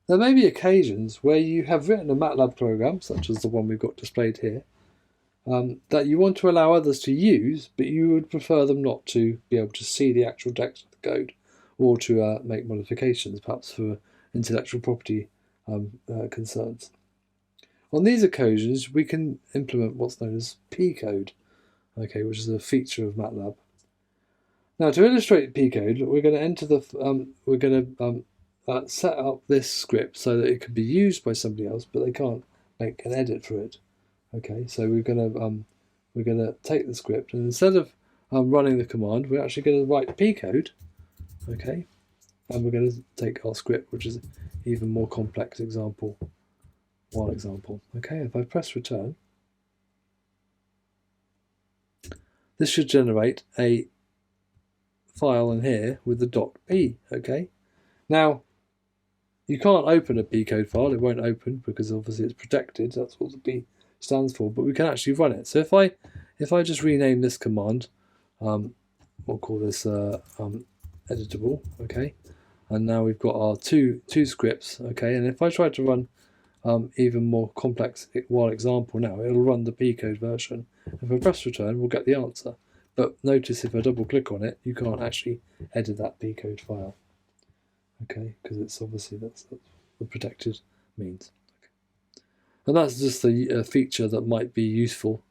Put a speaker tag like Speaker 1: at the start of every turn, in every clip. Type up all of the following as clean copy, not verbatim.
Speaker 1: There may be occasions where you have written a MATLAB program, such as the one we've got displayed here, that you want to allow others to use, but you would prefer them not to be able to see the actual text of the code, or to make modifications, perhaps for intellectual property concerns. On these occasions, we can implement what's known as P-code, okay, which is a feature of MATLAB. Now, to illustrate P-code, we're going to enter the set up this script so that it can be used by somebody else, but they can't make an edit for it. Okay, so we're going to take the script, and instead of running the command, we're actually going to write P-code. Okay, and we're going to take our script, which is an even more complex example. One example. Okay, if I press return, this should generate a file in here with the .p. Okay, now you can't open a P-code file; it won't open because obviously it's protected. That's what the P stands for. But we can actually run it. So if I just rename this command, we'll call this editable. Okay, and now we've got our two scripts. Okay, and if I try to run even more complex example now, it'll run the P-code version. If I press return, we'll get the answer. But notice if I double click on it, you can't actually edit that P-code file. Okay, because it's obviously that's the protected means. Okay. And that's just a feature that might be useful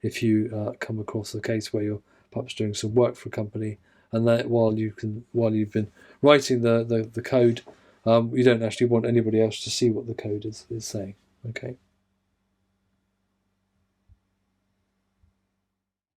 Speaker 1: if you come across a case where you're perhaps doing some work for a company, and that while you've been writing the code, you don't actually want anybody else to see what the code is saying. Okay.